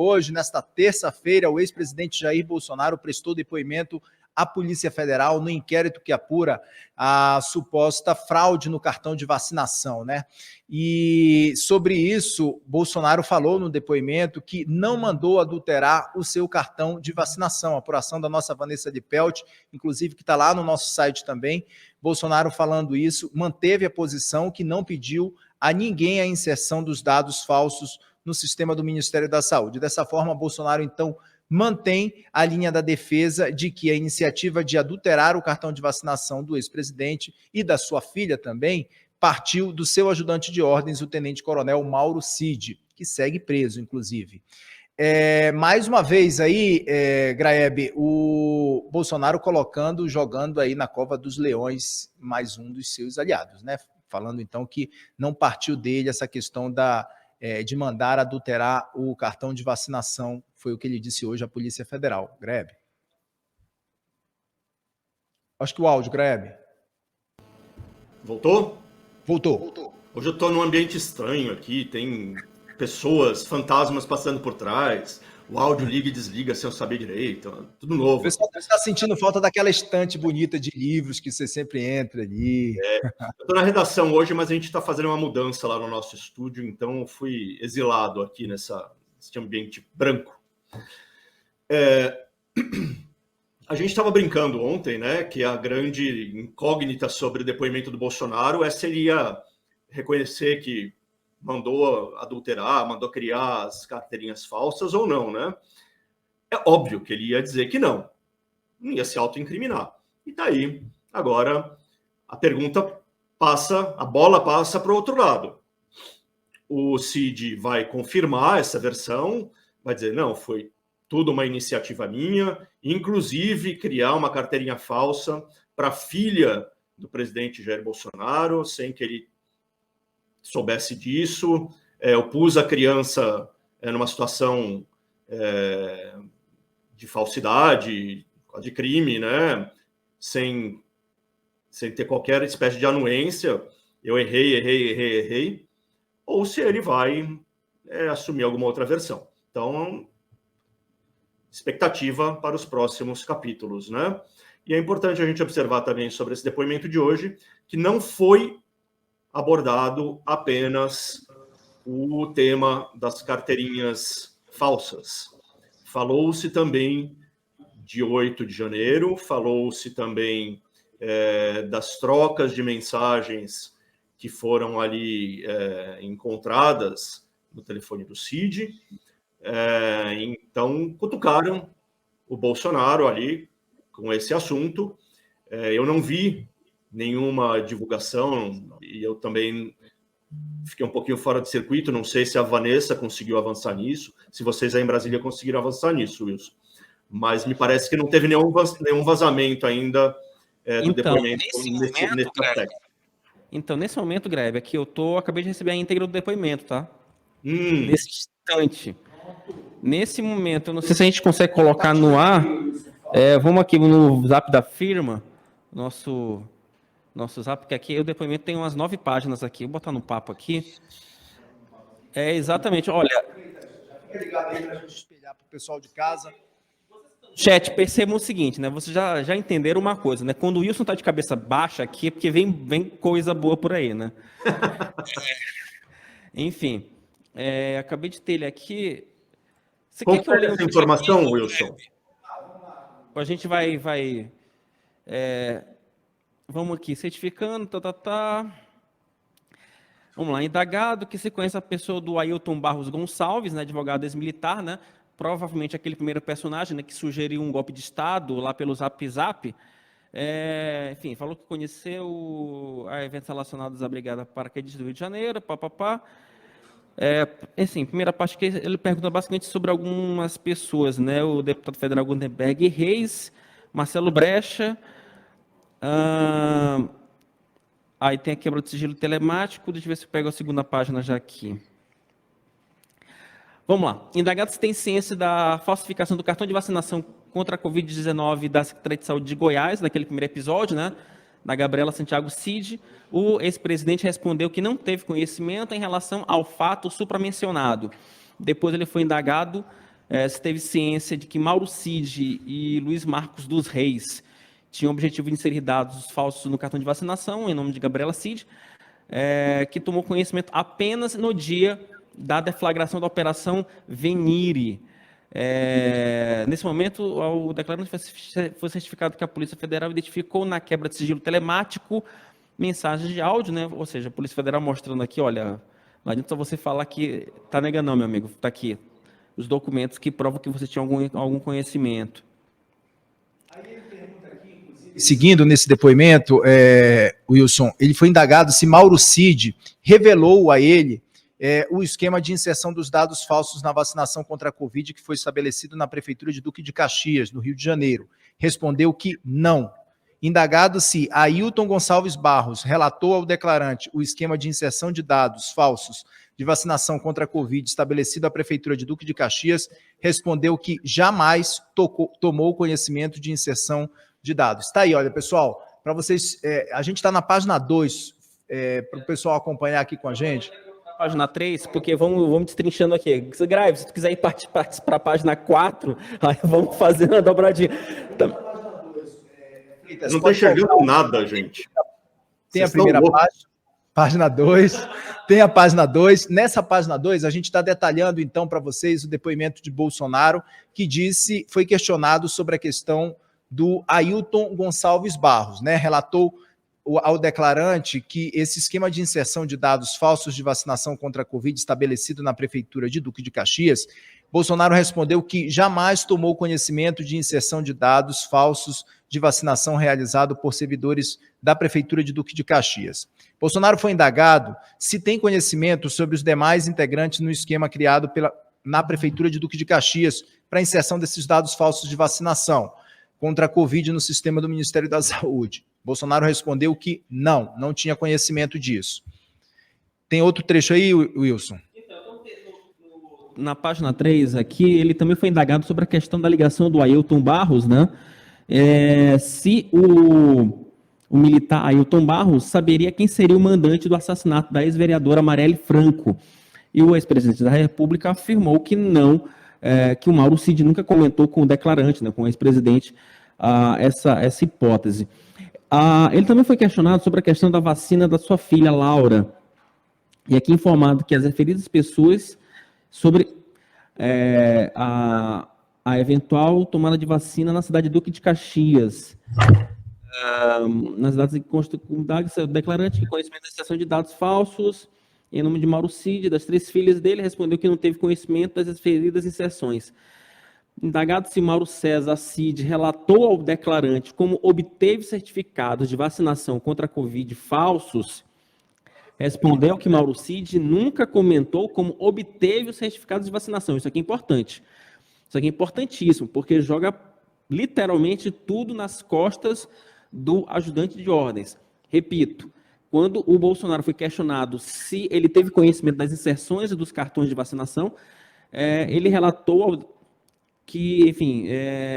Hoje, nesta terça-feira, o ex-presidente Jair Bolsonaro prestou depoimento à Polícia Federal no inquérito que apura a suposta fraude no cartão de vacinação, né? E sobre isso, Bolsonaro falou no depoimento que não mandou adulterar o seu cartão de vacinação. A apuração da nossa Vanessa de Pelt, inclusive, que está lá no nosso site também. Bolsonaro falando isso, manteve a posição que não pediu a ninguém a inserção dos dados falsos no sistema do Ministério da Saúde. Dessa forma, Bolsonaro, então, mantém a linha da defesa de que a iniciativa de adulterar o cartão de vacinação do ex-presidente e da sua filha também partiu do seu ajudante de ordens, o tenente-coronel Mauro Cid, que segue preso, inclusive. Mais uma vez aí, Graeb, o Bolsonaro jogando aí na cova dos leões mais um dos seus aliados, né? Falando então que não partiu dele essa questão de mandar adulterar o cartão de vacinação, foi o que ele disse hoje à Polícia Federal. Grebe. Acho que o áudio, Grebe. Voltou? Voltou. Hoje eu estou num ambiente estranho aqui, tem pessoas, fantasmas passando por trás, o áudio liga e desliga sem eu saber direito, tudo novo. O pessoal está sentindo falta daquela estante bonita de livros que você sempre entra ali. Eu estou na redação hoje, mas a gente está fazendo uma mudança lá no nosso estúdio, então eu fui exilado aqui nesse ambiente branco. A gente estava brincando ontem, né, que a grande incógnita sobre o depoimento do Bolsonaro é se ele ia reconhecer que mandou adulterar, mandou criar as carteirinhas falsas ou não, né? É óbvio que ele ia dizer que não ia se autoincriminar. E daí, agora, a bola passa para o outro lado. O Cid vai confirmar essa versão, vai dizer, não, foi tudo uma iniciativa minha, inclusive criar uma carteirinha falsa para a filha do presidente Jair Bolsonaro, sem que ele soubesse disso. Eu pus a criança numa situação de falsidade, de crime, né? Sem ter qualquer espécie de anuência. Eu errei. Ou se ele vai assumir alguma outra versão. Então, expectativa para os próximos capítulos, né? E é importante a gente observar também sobre esse depoimento de hoje que não foi abordado apenas o tema das carteirinhas falsas. Falou-se também de 8 de janeiro, falou-se também das trocas de mensagens que foram ali encontradas no telefone do Cid. Então, cutucaram o Bolsonaro ali com esse assunto. Eu não vi nenhuma divulgação e eu também fiquei um pouquinho fora de circuito, não sei se a Vanessa conseguiu avançar nisso, se vocês aí em Brasília conseguiram avançar nisso, Wilson. Mas me parece que não teve nenhum vazamento ainda do depoimento nesse aspecto. Então, nesse momento, Grebe, aqui acabei de receber a íntegra do depoimento, tá? Nesse instante. Nesse momento, eu não sei se a gente consegue colocar no ar. Vamos aqui no zap da firma, nosso zap, porque aqui o depoimento tem umas 9 páginas aqui. Vou botar no papo aqui. Exatamente, olha. Fica ligado aí para a gente espelhar para o pessoal de casa. Chat, percebam o seguinte, né? Vocês já entenderam uma coisa, né? Quando o Wilson tá de cabeça baixa aqui, é porque vem coisa boa por aí, né? Enfim, acabei de ter ele aqui. Você quer que eu leia essa informação, aqui, Wilson? A gente vai vamos aqui, certificando, Vamos lá, indagado que se conhece a pessoa do Ailton Barros Gonçalves, né, advogado ex-militar, né? Provavelmente aquele primeiro personagem, né, que sugeriu um golpe de Estado lá pelo Zap. Enfim, falou que conheceu eventos relacionados à Brigada Paraquedista do Rio de Janeiro, assim, primeira parte que ele pergunta basicamente sobre algumas pessoas, né, o deputado federal Gutenberg Reis, Marcelo Brecha, aí tem a quebra do sigilo telemático, deixa eu ver se eu pego a segunda página já aqui. Vamos lá. Indagado se tem ciência da falsificação do cartão de vacinação contra a Covid-19 da Secretaria de Saúde de Goiás, naquele primeiro episódio, né, da Gabriela Santiago Cid, o ex-presidente respondeu que não teve conhecimento em relação ao fato supramencionado. Depois ele foi indagado se teve ciência de que Mauro Cid e Luiz Marcos dos Reis tinham o objetivo de inserir dados falsos no cartão de vacinação, em nome de Gabriela Cid, que tomou conhecimento apenas no dia da deflagração da Operação Venire. Nesse momento, o declarante foi certificado que a Polícia Federal identificou na quebra de sigilo telemático mensagens de áudio, né? Ou seja, a Polícia Federal mostrando aqui, olha, não adianta você falar que está negando não, meu amigo, está aqui os documentos que provam que você tinha algum conhecimento. Seguindo nesse depoimento, Wilson, ele foi indagado se Mauro Cid revelou a ele o esquema de inserção dos dados falsos na vacinação contra a Covid que foi estabelecido na Prefeitura de Duque de Caxias, no Rio de Janeiro. Respondeu que não. Indagado se Ailton Gonçalves Barros relatou ao declarante o esquema de inserção de dados falsos de vacinação contra a Covid estabelecido à Prefeitura de Duque de Caxias, respondeu que jamais tomou conhecimento de inserção de dados. Está aí, olha, pessoal, para vocês, a gente está na página 2, para o pessoal acompanhar aqui com a gente. Página 3, porque vamos destrinchando aqui. Grave, se tu quiser ir para a página 4, aí vamos fazer uma dobradinha. Não estou enxergando nada, gente. Tem a primeira página 2, tem a página 2. Nessa página 2, a gente está detalhando, então, para vocês o depoimento de Bolsonaro, que foi questionado sobre a questão do Ailton Gonçalves Barros, né? Relatou ao declarante que esse esquema de inserção de dados falsos de vacinação contra a Covid estabelecido na Prefeitura de Duque de Caxias, Bolsonaro respondeu que jamais tomou conhecimento de inserção de dados falsos de vacinação realizado por servidores da Prefeitura de Duque de Caxias. Bolsonaro foi indagado se tem conhecimento sobre os demais integrantes no esquema criado na Prefeitura de Duque de Caxias para inserção desses dados falsos de vacinação contra a Covid no sistema do Ministério da Saúde. Bolsonaro respondeu que não tinha conhecimento disso. Tem outro trecho aí, Wilson? Na página 3 aqui, ele também foi indagado sobre a questão da ligação do Ailton Barros, né? Se o militar Ailton Barros saberia quem seria o mandante do assassinato da ex-vereadora Marielle Franco. E o ex-presidente da República afirmou que não, que o Mauro Cid nunca comentou com o declarante, né, com o ex-presidente, essa hipótese. Ele também foi questionado sobre a questão da vacina da sua filha, Laura. E aqui informado que as referidas pessoas sobre a eventual tomada de vacina na cidade de Duque de Caxias. Nas datas em que consta com o declarante que conhecimento da inserção de dados falsos em nome de Mauro Cid, das 3 filhas dele, respondeu que não teve conhecimento das referidas inserções. Indagado se Mauro César Cid relatou ao declarante como obteve certificados de vacinação contra a Covid falsos, respondeu que Mauro Cid nunca comentou como obteve os certificados de vacinação. Isso aqui é importante. Isso aqui é importantíssimo, porque joga literalmente tudo nas costas do ajudante de ordens. Repito, quando o Bolsonaro foi questionado se ele teve conhecimento das inserções dos cartões de vacinação, ele relatou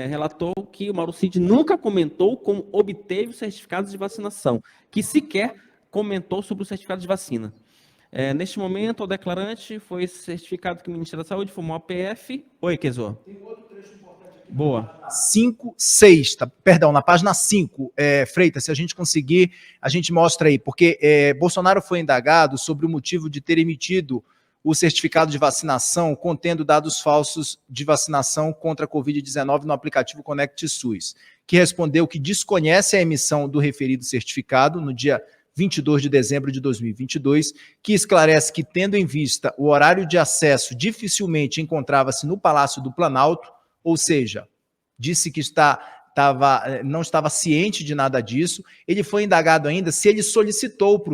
relatou que o Mauro Cid nunca comentou como obteve os certificados de vacinação, que sequer comentou sobre o certificado de vacina. Neste momento, o declarante foi certificado que o Ministério da Saúde formou a PF. Oi, Quezô. Tem outro trecho importante aqui. Boa. 5, 6, perdão, na página 5, Freitas, se a gente conseguir, a gente mostra aí, porque Bolsonaro foi indagado sobre o motivo de ter emitido o certificado de vacinação contendo dados falsos de vacinação contra a Covid-19 no aplicativo Conect SUS, que respondeu que desconhece a emissão do referido certificado no dia 22 de dezembro de 2022, que esclarece que, tendo em vista o horário de acesso, dificilmente encontrava-se no Palácio do Planalto, ou seja, disse que não estava ciente de nada disso. Ele foi indagado ainda se ele solicitou para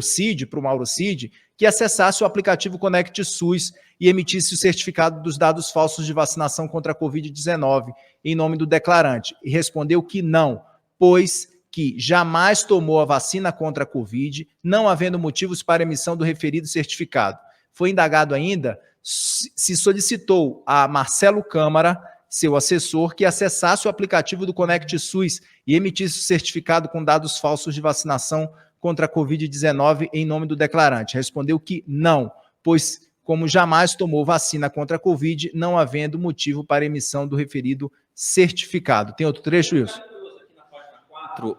o Mauro Cid, que acessasse o aplicativo Conect SUS e emitisse o certificado dos dados falsos de vacinação contra a Covid-19 em nome do declarante. E respondeu que não, pois que jamais tomou a vacina contra a Covid, não havendo motivos para emissão do referido certificado. Foi indagado ainda se solicitou a Marcelo Câmara, seu assessor, que acessasse o aplicativo do Conect SUS e emitisse o certificado com dados falsos de vacinação contra a Covid-19 em nome do declarante. Respondeu que não, pois como jamais tomou vacina contra a Covid, não havendo motivo para emissão do referido certificado. Tem outro trecho, Wilson?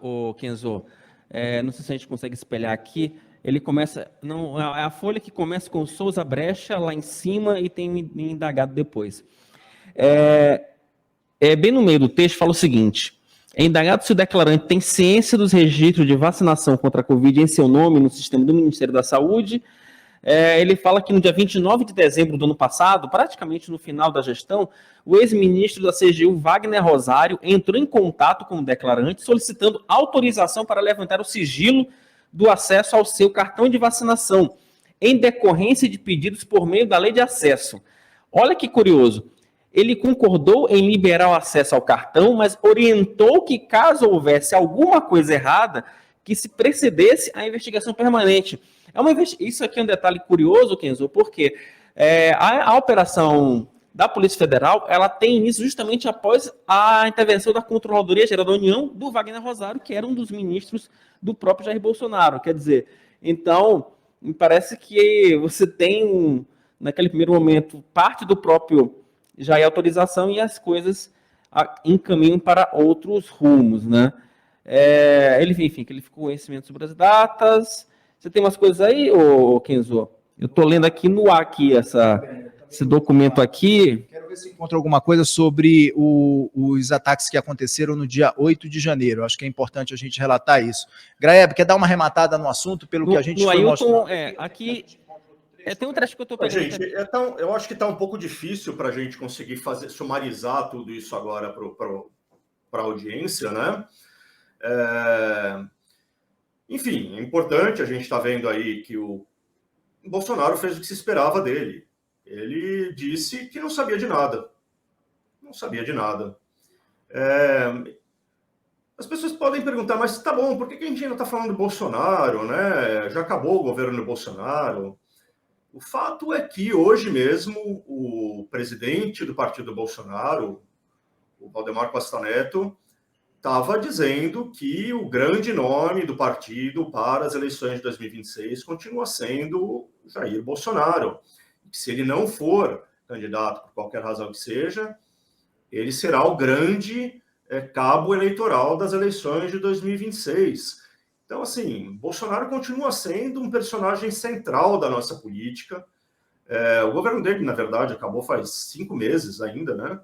O Kenzo, não sei se a gente consegue espelhar aqui, ele começa, não, é a folha que começa com Souza Brecha lá em cima e tem um indagado depois. Bem no meio do texto fala o seguinte: é indagado se o declarante tem ciência dos registros de vacinação contra a Covid em seu nome no sistema do Ministério da Saúde. Ele fala que no dia 29 de dezembro do ano passado, praticamente no final da gestão, o ex-ministro da CGU, Wagner Rosário, entrou em contato com o declarante solicitando autorização para levantar o sigilo do acesso ao seu cartão de vacinação, em decorrência de pedidos por meio da lei de acesso. Olha que curioso. Ele concordou em liberar o acesso ao cartão, mas orientou que, caso houvesse alguma coisa errada, que se precedesse a investigação permanente. Isso aqui é um detalhe curioso, Kenzo, porque a operação da Polícia Federal, ela tem início justamente após a intervenção da Controladoria Geral da União do Wagner Rosário, que era um dos ministros do próprio Jair Bolsonaro. Quer dizer, então, me parece que você tem, naquele primeiro momento, parte do próprio Jair autorização e as coisas encaminham para outros rumos, né? Enfim, que ele ficou com conhecimento sobre as datas. Você tem umas coisas aí, Kenzo? Eu estou lendo aqui no ar aqui esse documento aqui. Quero ver se encontro alguma coisa sobre os ataques que aconteceram no dia 8 de janeiro. Acho que é importante a gente relatar isso. Graeb, quer dar uma arrematada no assunto pelo que a gente foi mostrando? Aqui tem um trecho que eu estou pegando. Gente, eu acho que está um pouco difícil para a gente conseguir sumarizar tudo isso agora para a audiência, né? Enfim, é importante, a gente está vendo aí que o Bolsonaro fez o que se esperava dele. Ele disse que não sabia de nada. Não sabia de nada. As pessoas podem perguntar, mas tá bom, por que a gente ainda está falando do Bolsonaro, né? Já acabou o governo do Bolsonaro. O fato é que hoje mesmo o presidente do partido Bolsonaro, o Valdemar Costa Neto, estava dizendo que o grande nome do partido para as eleições de 2026 continua sendo Jair Bolsonaro. Se ele não for candidato, por qualquer razão que seja, ele será o grande cabo eleitoral das eleições de 2026. Então, assim, Bolsonaro continua sendo um personagem central da nossa política. O governo dele, na verdade, acabou faz 5 meses ainda, né?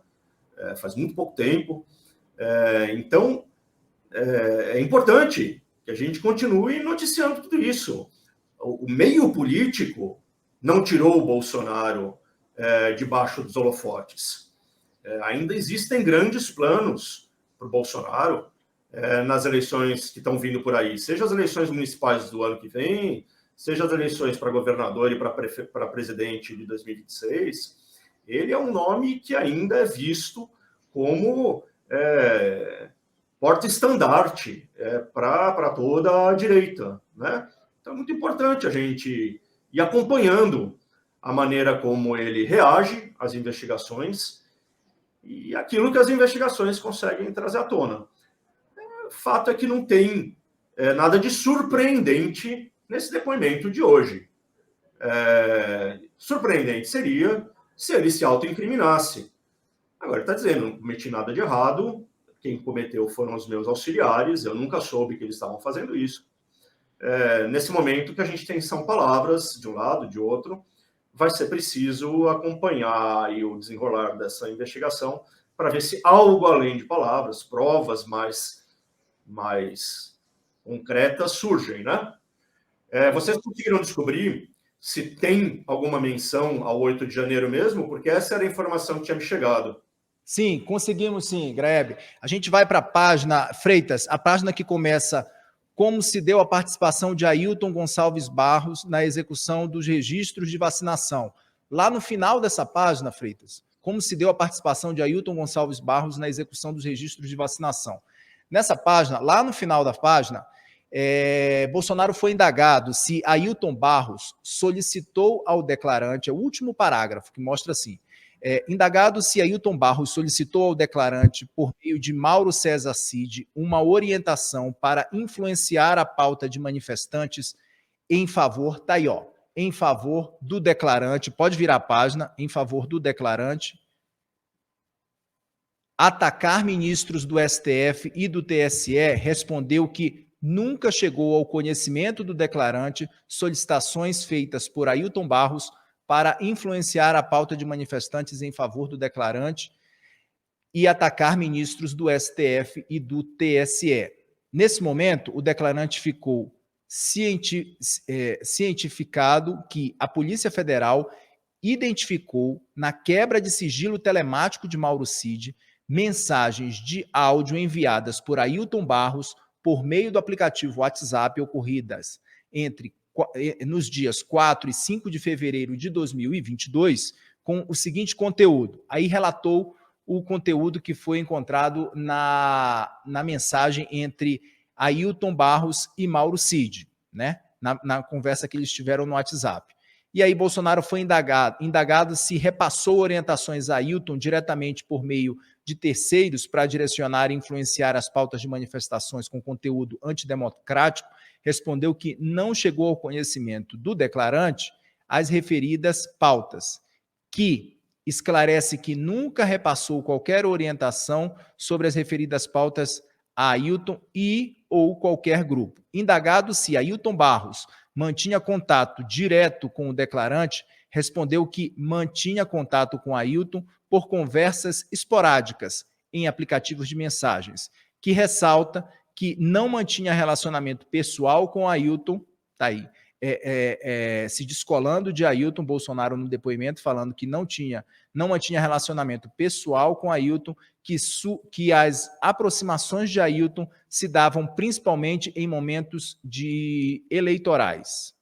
Faz muito pouco tempo. Então, é importante que a gente continue noticiando tudo isso. O meio político não tirou o Bolsonaro debaixo dos holofotes. Ainda existem grandes planos para o Bolsonaro nas eleições que estão vindo por aí, seja as eleições municipais do ano que vem, seja as eleições para governador e para presidente de 2026. Ele é um nome que ainda é visto como porta-estandarte para toda a direita, né? Então é muito importante a gente ir acompanhando a maneira como ele reage às investigações e aquilo que as investigações conseguem trazer à tona. O fato é que não tem nada de surpreendente nesse depoimento de hoje. Surpreendente seria se ele se autoincriminasse. Agora, ele está dizendo, não cometi nada de errado, quem cometeu foram os meus auxiliares, eu nunca soube que eles estavam fazendo isso. Nesse momento, o que a gente tem são palavras de um lado, de outro, vai ser preciso acompanhar aí o desenrolar dessa investigação para ver se algo além de palavras, provas mais concretas surgem, né? Vocês conseguiram descobrir se tem alguma menção ao 8 de janeiro mesmo? Porque essa era a informação que tinha me chegado. Sim, conseguimos sim, Graeb. A gente vai para a página, Freitas, a página que começa como se deu a participação de Ailton Gonçalves Barros na execução dos registros de vacinação. Lá no final dessa página, Freitas, como se deu a participação de Ailton Gonçalves Barros na execução dos registros de vacinação. Nessa página, lá no final da página, Bolsonaro foi indagado se Ailton Barros solicitou ao declarante, é o último parágrafo que mostra assim, indagado se Ailton Barros solicitou ao declarante, por meio de Mauro César Cid, uma orientação para influenciar a pauta de manifestantes em favor, tá aí, ó, em favor do declarante, pode virar a página, em favor do declarante, atacar ministros do STF e do TSE, respondeu que nunca chegou ao conhecimento do declarante solicitações feitas por Ailton Barros para influenciar a pauta de manifestantes em favor do declarante e atacar ministros do STF e do TSE. Nesse momento, o declarante ficou cientificado que a Polícia Federal identificou na quebra de sigilo telemático de Mauro Cid mensagens de áudio enviadas por Ailton Barros por meio do aplicativo WhatsApp ocorridas nos dias 4 e 5 de fevereiro de 2022, com o seguinte conteúdo. Aí relatou o conteúdo que foi encontrado na mensagem entre Ailton Barros e Mauro Cid, né? Na conversa que eles tiveram no WhatsApp. E aí Bolsonaro foi indagado se repassou orientações a Ailton diretamente por meio de terceiros para direcionar e influenciar as pautas de manifestações com conteúdo antidemocrático. Respondeu que não chegou ao conhecimento do declarante as referidas pautas, que esclarece que nunca repassou qualquer orientação sobre as referidas pautas a Ailton ou qualquer grupo. Indagado se Ailton Barros mantinha contato direto com o declarante, respondeu que mantinha contato com Ailton por conversas esporádicas em aplicativos de mensagens, que ressalta que não mantinha relacionamento pessoal com Ailton, tá aí, se descolando de Ailton, Bolsonaro no depoimento, falando que não mantinha relacionamento pessoal com Ailton, que as aproximações de Ailton se davam principalmente em momentos eleitorais.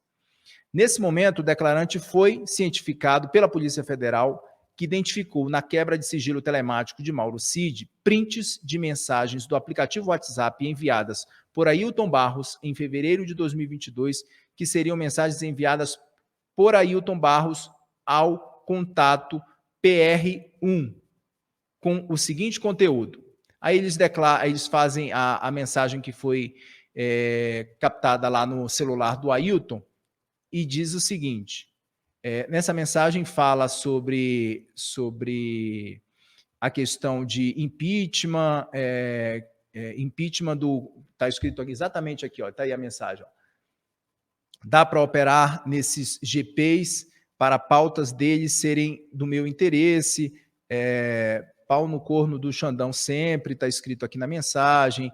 Nesse momento, o declarante foi cientificado pela Polícia Federal, que identificou na quebra de sigilo telemático de Mauro Cid prints de mensagens do aplicativo WhatsApp enviadas por Ailton Barros em fevereiro de 2022, que seriam mensagens enviadas por Ailton Barros ao contato PR1, com o seguinte conteúdo. Aí eles fazem a mensagem que foi captada lá no celular do Ailton e diz o seguinte, nessa mensagem fala sobre a questão de impeachment, impeachment está escrito aqui, exatamente aqui, está aí a mensagem. Ó. Dá para operar nesses GPs para pautas deles serem do meu interesse, pau no corno do Xandão sempre, está escrito aqui na mensagem,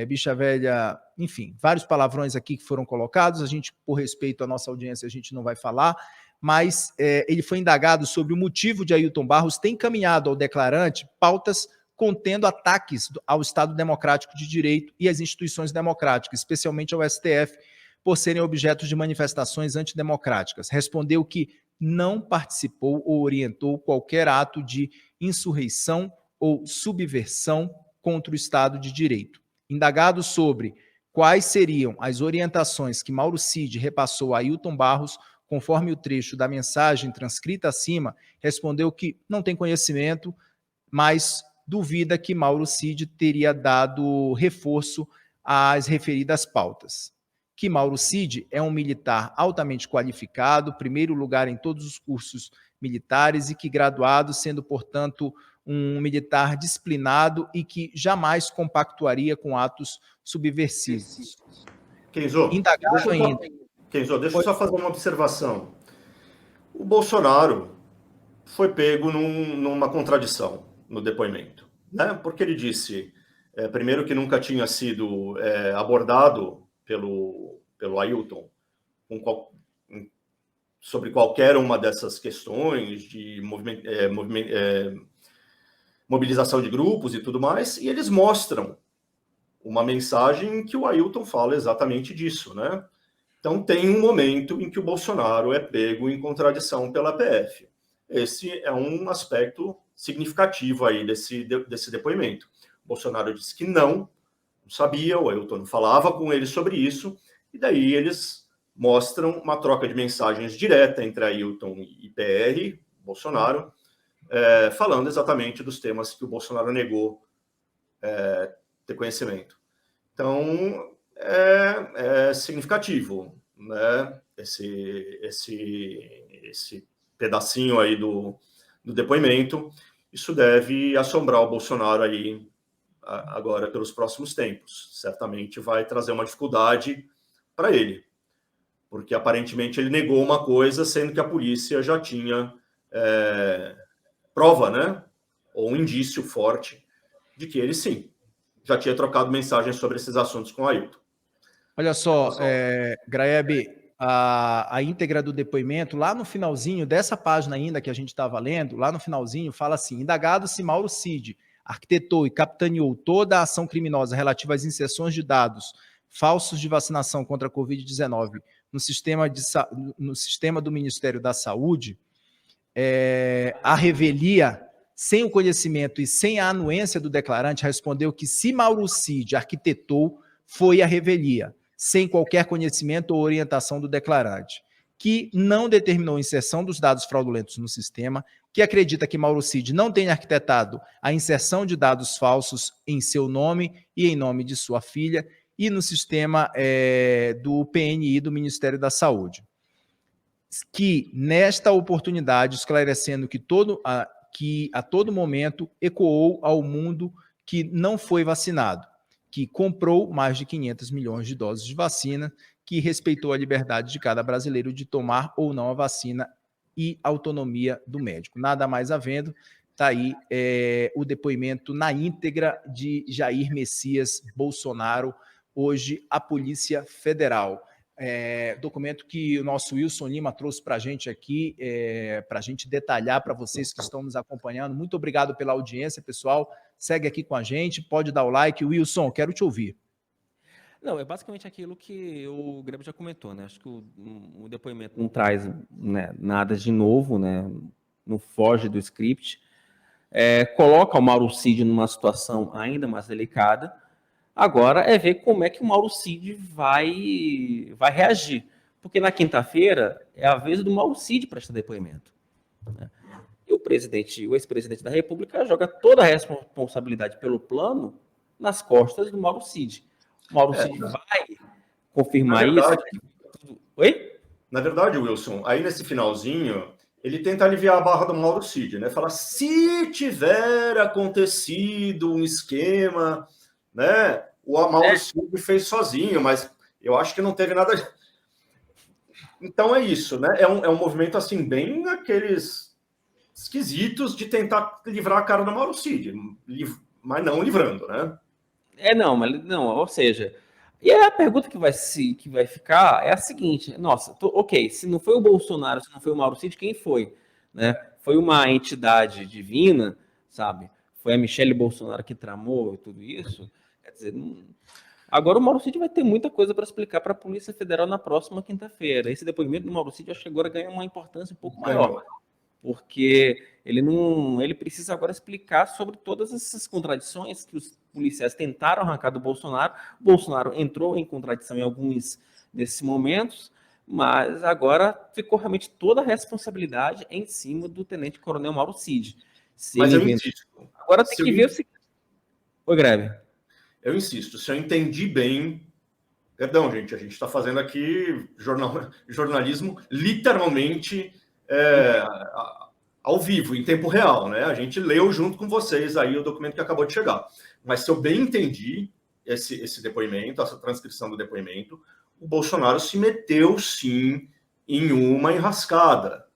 bicha velha, enfim, vários palavrões aqui que foram colocados, a gente, por respeito à nossa audiência, a gente não vai falar, mas ele foi indagado sobre o motivo de Ailton Barros ter encaminhado ao declarante pautas contendo ataques ao Estado Democrático de Direito e às instituições democráticas, especialmente ao STF, por serem objetos de manifestações antidemocráticas. Respondeu que não participou ou orientou qualquer ato de insurreição ou subversão contra o Estado de Direito. Indagado sobre quais seriam as orientações que Mauro Cid repassou a Ailton Barros, conforme o trecho da mensagem transcrita acima, respondeu que não tem conhecimento, mas duvida que Mauro Cid teria dado reforço às referidas pautas. Que Mauro Cid é um militar altamente qualificado, primeiro lugar em todos os cursos militares e que graduado, sendo, portanto, um militar disciplinado e que jamais compactuaria com atos subversivos. Kenzo, deixa eu só fazer uma observação. O Bolsonaro foi pego numa contradição no depoimento, né? Porque ele disse, primeiro, que nunca tinha sido abordado pelo Ailton sobre qualquer uma dessas questões de mobilização de grupos e tudo mais, e eles mostram uma mensagem em que o Ailton fala exatamente disso, né? Então tem um momento em que o Bolsonaro é pego em contradição pela PF. Esse é um aspecto significativo aí desse depoimento. O Bolsonaro disse que não sabia, o Ailton não falava com ele sobre isso, e daí eles mostram uma troca de mensagens direta entre Ailton e PR, Bolsonaro, falando exatamente dos temas que o Bolsonaro negou ter conhecimento. Então, é significativo, né? esse pedacinho aí do depoimento, isso deve assombrar o Bolsonaro aí agora pelos próximos tempos. Certamente vai trazer uma dificuldade para ele, porque aparentemente ele negou uma coisa, sendo que a polícia já tinha prova, né, ou um indício forte de que ele sim já tinha trocado mensagens sobre esses assuntos com o Ailton. Olha só, Graeb, a íntegra do depoimento, lá no finalzinho dessa página ainda que a gente estava lendo, lá no finalzinho fala assim: indagado se Mauro Cid arquitetou e capitaneou toda a ação criminosa relativa às inserções de dados falsos de vacinação contra a Covid-19 no sistema do Ministério da Saúde, a revelia, sem o conhecimento e sem a anuência do declarante, respondeu que se Mauro Cid arquitetou, foi a revelia, sem qualquer conhecimento ou orientação do declarante, que não determinou a inserção dos dados fraudulentos no sistema, que acredita que Mauro Cid não tenha arquitetado a inserção de dados falsos em seu nome e em nome de sua filha e no sistema do PNI do Ministério da Saúde. Que, nesta oportunidade, esclarecendo que a todo momento ecoou ao mundo que não foi vacinado, que comprou mais de 500 milhões de doses de vacina, que respeitou a liberdade de cada brasileiro de tomar ou não a vacina e autonomia do médico. Nada mais havendo, está aí o depoimento na íntegra de Jair Messias Bolsonaro, hoje a Polícia Federal. Documento que o nosso Wilson Lima trouxe para a gente aqui, para a gente detalhar para vocês que estão nos acompanhando. Muito obrigado pela audiência, pessoal. Segue aqui com a gente, pode dar o like. Wilson, quero te ouvir. Não, é basicamente aquilo que o Grebe já comentou, né? Acho que o depoimento não traz, né, nada de novo, né? Não foge do script. Coloca o Mauro Cid numa situação ainda mais delicada. Agora é ver como é que o Mauro Cid vai reagir. Porque na quinta-feira é a vez do Mauro Cid prestar depoimento, né? E o ex-presidente da República joga toda a responsabilidade pelo plano nas costas do Mauro Cid. O Mauro Cid vai confirmar isso? Oi? Na verdade, Wilson, aí nesse finalzinho, ele tenta aliviar a barra do Mauro Cid, né? Fala, se tiver acontecido um esquema, né? O Mauro Cid fez sozinho, mas eu acho que não teve nada. Então é isso, né? É um movimento assim, bem aqueles esquisitos de tentar livrar a cara do Mauro Cid, mas não livrando, né? Ou seja, e a pergunta que vai ficar é a seguinte: nossa, ok, se não foi o Bolsonaro, se não foi o Mauro Cid, quem foi? Né? Foi uma entidade divina, sabe? Foi a Michelle Bolsonaro que tramou tudo isso? Quer dizer, agora o Mauro Cid vai ter muita coisa para explicar para a Polícia Federal na próxima quinta-feira. Esse depoimento do Mauro Cid, acho que agora ganha uma importância um pouco maior, porque ele precisa agora explicar sobre todas essas contradições que os policiais tentaram arrancar do Bolsonaro. O Bolsonaro entrou em contradição em alguns desses momentos, mas agora ficou realmente toda a responsabilidade em cima do tenente-coronel Mauro Cid. Mas eu insisto. Agora tem que ver o seguinte. Oi, Grebe. Eu insisto, se eu entendi bem... Perdão, gente, a gente está fazendo aqui jornalismo literalmente ao vivo, em tempo real, né? A gente leu junto com vocês aí o documento que acabou de chegar. Mas se eu bem entendi esse depoimento, essa transcrição do depoimento, o Bolsonaro se meteu, sim, em uma enrascada,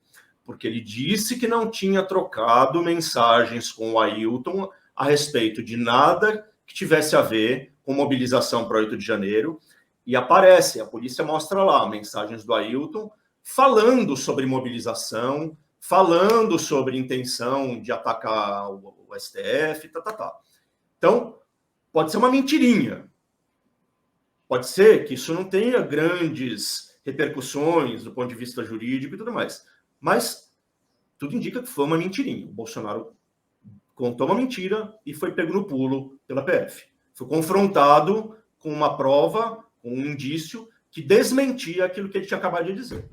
porque ele disse que não tinha trocado mensagens com o Ailton a respeito de nada que tivesse a ver com mobilização para 8 de janeiro, e aparece, a polícia mostra lá mensagens do Ailton falando sobre mobilização, falando sobre intenção de atacar o STF, Então, pode ser uma mentirinha. Pode ser que isso não tenha grandes repercussões do ponto de vista jurídico e tudo mais. Mas tudo indica que foi uma mentirinha. O Bolsonaro contou uma mentira e foi pego no pulo pela PF. Foi confrontado com uma prova, com um indício que desmentia aquilo que ele tinha acabado de dizer.